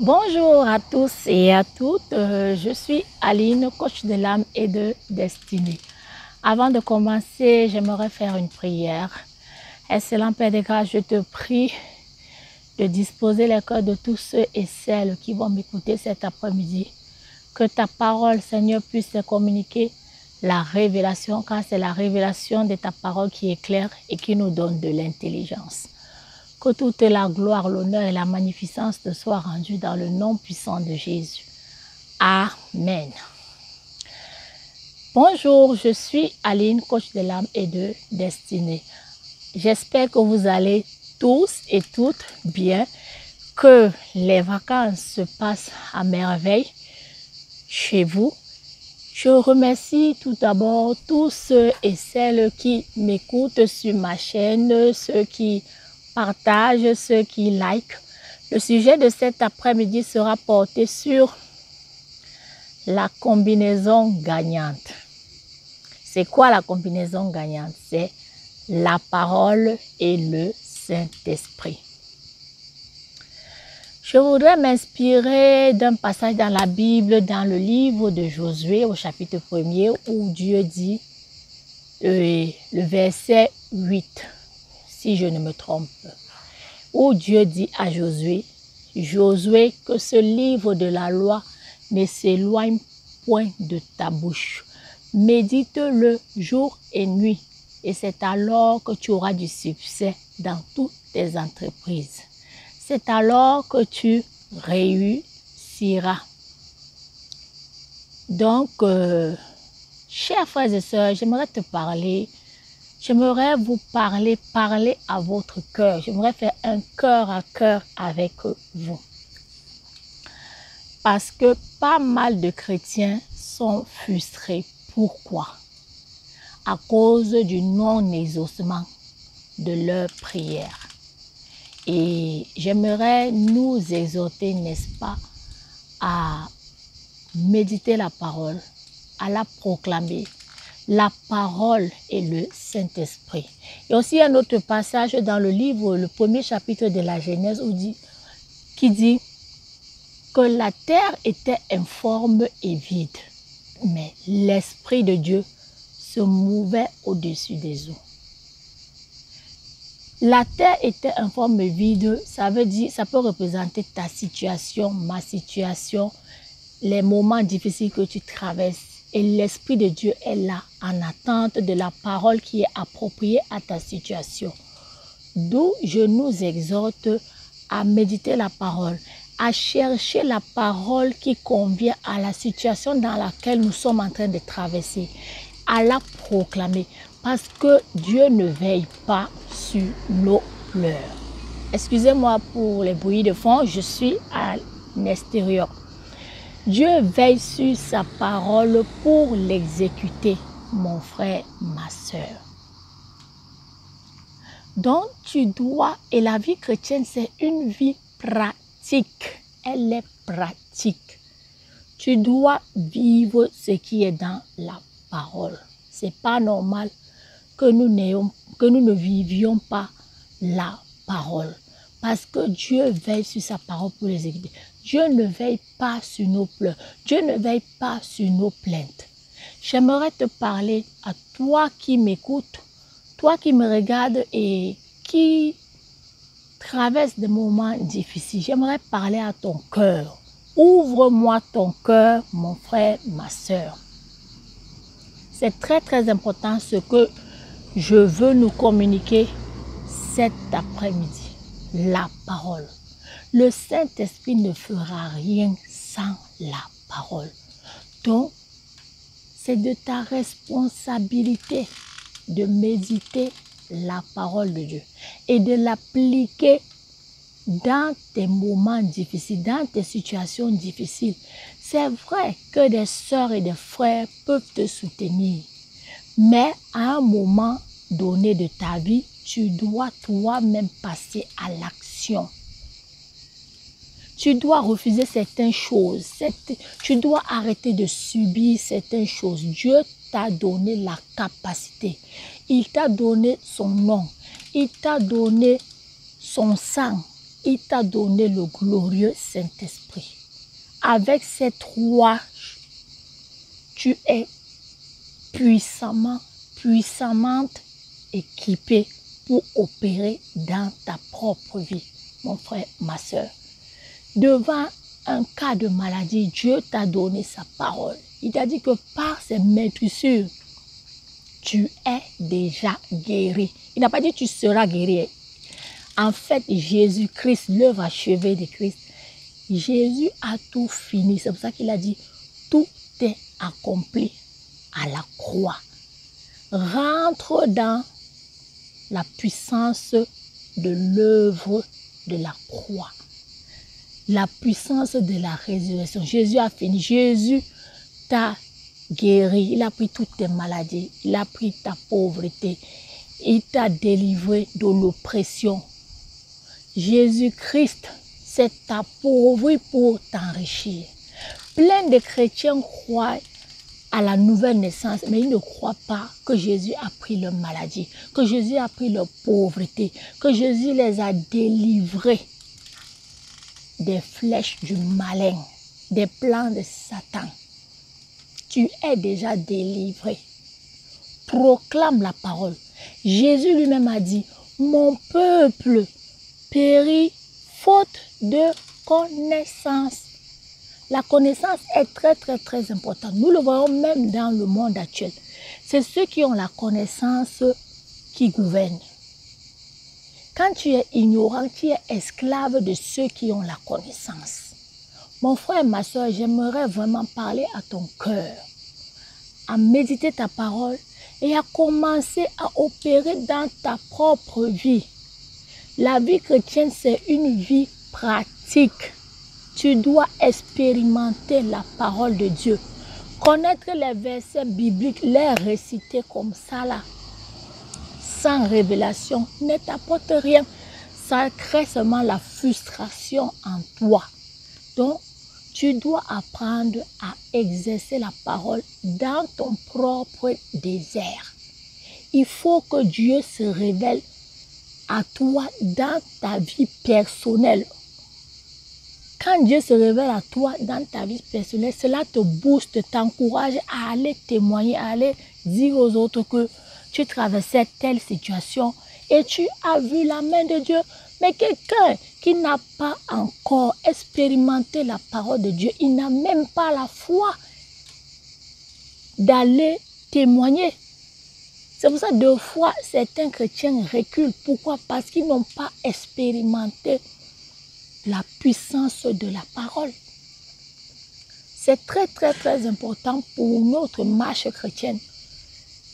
Bonjour à tous et à toutes, je suis Aline, coach de l'âme et de destinée. Avant de commencer, j'aimerais faire une prière. Excellent Père de grâce, je te prie de disposer les cœurs de tous ceux et celles qui vont m'écouter cet après-midi. Que ta parole, Seigneur, puisse communiquer la révélation, car c'est la révélation de ta parole qui éclaire et qui nous donne de l'intelligence. Que toute la gloire, l'honneur et la magnificence te soient rendues dans le nom puissant de Jésus. Amen. Bonjour, je suis Aline, coach de l'âme et de destinée. J'espère que vous allez tous et toutes bien, que les vacances se passent à merveille chez vous. Je remercie tout d'abord tous ceux et celles qui m'écoutent sur ma chaîne, ceux qui partagent, ceux qui like. Le sujet de cet après-midi sera porté sur la combinaison gagnante. C'est quoi la combinaison gagnante? C'est la parole et le Saint-Esprit. Je voudrais m'inspirer d'un passage dans la Bible, dans le livre de Josué, au chapitre 1er, où Dieu dit, le verset 8, si je ne me trompe, où Dieu dit à Josué, Josué, que ce livre de la loi ne s'éloigne point de ta bouche. Médite-le jour et nuit, et c'est alors que tu auras du succès dans toutes tes entreprises. C'est alors que tu réussiras. Donc, chers frères et sœurs, j'aimerais vous parler à votre cœur. J'aimerais faire un cœur à cœur avec vous. Parce que pas mal de chrétiens sont frustrés. Pourquoi? À cause du non-exaucement de leurs prières. Et j'aimerais nous exhorter, n'est-ce pas, à méditer la parole, à la proclamer. La parole et le Saint-Esprit. Il y a aussi un autre passage dans le livre, le premier chapitre de la Genèse, qui dit que la terre était informe et vide, mais l'Esprit de Dieu se mouvait au-dessus des eaux. La terre était informe et vide, ça veut dire, ça peut représenter ta situation, ma situation, les moments difficiles que tu traverses. Et l'Esprit de Dieu est là en attente de la parole qui est appropriée à ta situation. D'où je nous exhorte à méditer la parole, à chercher la parole qui convient à la situation dans laquelle nous sommes en train de traverser, à la proclamer. Parce que Dieu ne veille pas sur nos pleurs. Excusez-moi pour les bruits de fond, je suis à l'extérieur. Dieu veille sur sa parole pour l'exécuter, mon frère, ma soeur. Donc tu dois, et la vie chrétienne c'est une vie pratique, elle est pratique. Tu dois vivre ce qui est dans la parole. C'est pas normal que nous ne vivions pas la parole. Parce que Dieu veille sur sa parole pour l'exécuter. Dieu ne veille pas sur nos pleurs. Dieu ne veille pas sur nos plaintes. J'aimerais te parler à toi qui m'écoutes, toi qui me regardes et qui traverse des moments difficiles. J'aimerais parler à ton cœur. Ouvre-moi ton cœur, mon frère, ma soeur. C'est très très important ce que je veux nous communiquer cet après-midi. La parole. Le Saint-Esprit ne fera rien sans la parole. Donc, c'est de ta responsabilité de méditer la parole de Dieu et de l'appliquer dans tes moments difficiles, dans tes situations difficiles. C'est vrai que des sœurs et des frères peuvent te soutenir, mais à un moment donné de ta vie, tu dois toi-même passer à l'action. Tu dois refuser certaines choses. Tu dois arrêter de subir certaines choses. Dieu t'a donné la capacité. Il t'a donné son nom. Il t'a donné son sang. il t'a donné le glorieux Saint-Esprit. Avec ces trois, tu es puissamment équipé pour opérer dans ta propre vie, mon frère, ma soeur. Devant un cas de maladie, Dieu t'a donné sa parole. Il t'a dit que par ses maîtrissures, tu es déjà guéri. Il n'a pas dit tu seras guéri. En fait, Jésus-Christ, l'œuvre achevée de Christ, Jésus a tout fini. C'est pour ça qu'il a dit, tout est accompli à la croix. Rentre dans la puissance de l'œuvre de la croix. La puissance de la résurrection. Jésus a fini. Jésus t'a guéri. Il a pris toutes tes maladies. Il a pris ta pauvreté. Il t'a délivré de l'oppression. Jésus-Christ s'est appauvri pour t'enrichir. Plein de chrétiens croient à la nouvelle naissance, mais ils ne croient pas que Jésus a pris leur maladie, que Jésus a pris leur pauvreté, que Jésus les a délivrés des flèches du malin, des plans de Satan. Tu es déjà délivré. Proclame la parole. Jésus lui-même a dit, mon peuple périt faute de connaissance. La connaissance est très importante. Nous le voyons même dans le monde actuel. C'est ceux qui ont la connaissance qui gouvernent. Quand tu es ignorant, tu es esclave de ceux qui ont la connaissance. Mon frère, ma soeur, j'aimerais vraiment parler à ton cœur, à méditer ta parole et à commencer à opérer dans ta propre vie. La vie chrétienne, c'est une vie pratique. Tu dois expérimenter la parole de Dieu. Connaître les versets bibliques, les réciter comme ça là, sans révélation, ne t'apporte rien. Ça crée seulement la frustration en toi. Donc, tu dois apprendre à exercer la parole dans ton propre désert. Il faut que Dieu se révèle à toi dans ta vie personnelle. Quand Dieu se révèle à toi dans ta vie personnelle, cela te booste, t'encourage à aller témoigner, à aller dire aux autres que tu traversais telle situation et tu as vu la main de Dieu. Mais quelqu'un qui n'a pas encore expérimenté la parole de Dieu, il n'a même pas la foi d'aller témoigner. C'est pour ça que deux fois, certains chrétiens reculent. Pourquoi? Parce qu'ils n'ont pas expérimenté la puissance de la parole. C'est très important pour notre marche chrétienne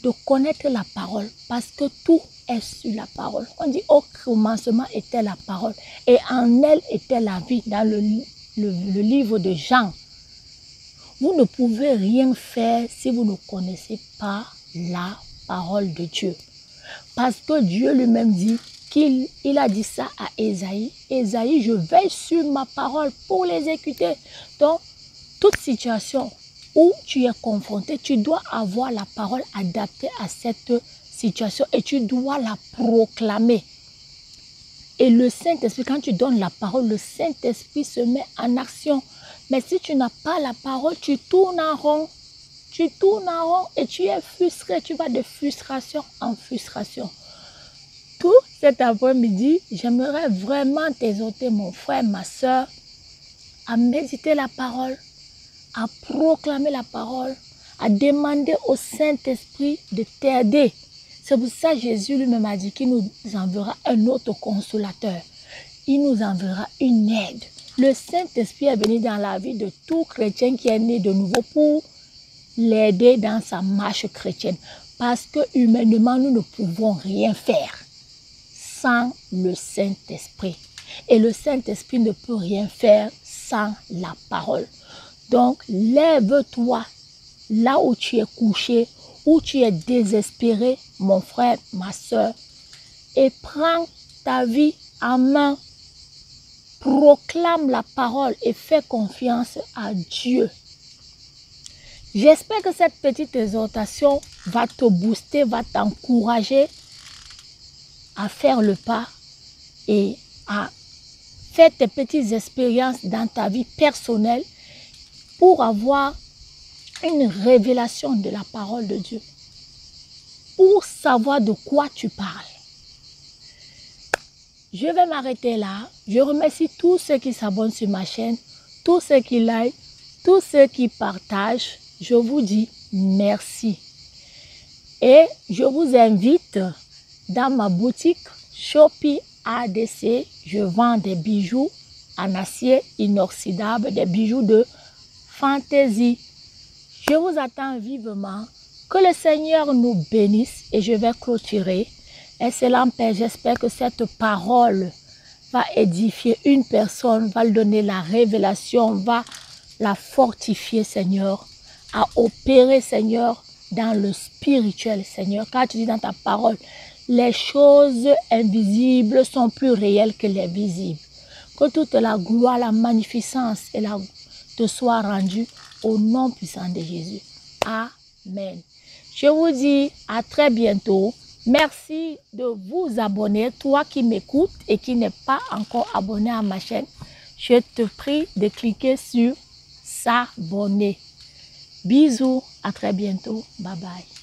de connaître la parole parce que tout est sur la parole. On dit au commencement était la parole et en elle était la vie dans le livre de Jean. Vous ne pouvez rien faire si vous ne connaissez pas la parole de Dieu. Parce que Dieu lui-même dit qu'il a dit ça à Ésaïe. Ésaïe, je veille sur ma parole pour l'exécuter. Donc, toute situation où tu es confronté, tu dois avoir la parole adaptée à cette situation et tu dois la proclamer. Et le Saint-Esprit, quand tu donnes la parole, le Saint-Esprit se met en action. Mais si tu n'as pas la parole, tu tournes en rond. Tu tournes en rond et tu es frustré. Tu vas de frustration en frustration. Tout cet après-midi, j'aimerais vraiment t'exhorter, mon frère, ma soeur, à méditer la parole, à proclamer la parole, à demander au Saint-Esprit de t'aider. C'est pour ça que Jésus lui-même a dit qu'il nous enverra un autre consolateur. Il nous enverra une aide. Le Saint-Esprit est venu dans la vie de tout chrétien qui est né de nouveau pour l'aider dans sa marche chrétienne. Parce que humainement, nous ne pouvons rien faire sans le Saint-Esprit. Et le Saint-Esprit ne peut rien faire sans la parole. Donc, lève-toi là où tu es couché, où tu es désespéré, mon frère, ma soeur, et prends ta vie en main. Proclame la parole et fais confiance à Dieu. J'espère que cette petite exhortation va te booster, va t'encourager à faire le pas et à Fais tes petites expériences dans ta vie personnelle pour avoir une révélation de la parole de Dieu. Pour savoir de quoi tu parles. Je vais m'arrêter là. Je remercie tous ceux qui s'abonnent sur ma chaîne, tous ceux qui like, tous ceux qui partagent. Je vous dis merci. Et je vous invite dans ma boutique Shopee ADC. Je vends des bijoux en acier inoxydable, des bijoux de fantaisie. Je vous attends vivement. Que le Seigneur nous bénisse et je vais clôturer. Excellent Père, j'espère que cette parole va édifier une personne, va lui donner la révélation, va la fortifier, Seigneur, à opérer, Seigneur, dans le spirituel, Seigneur. Car tu dis dans ta parole, les choses invisibles sont plus réelles que les visibles. Que toute la gloire, la magnificence et la te soit rendue au nom puissant de Jésus. Amen. Je vous dis à très bientôt. Merci de vous abonner. Toi qui m'écoutes et qui n'es pas encore abonné à ma chaîne, je te prie de cliquer sur s'abonner. Bisous, à très bientôt. Bye bye.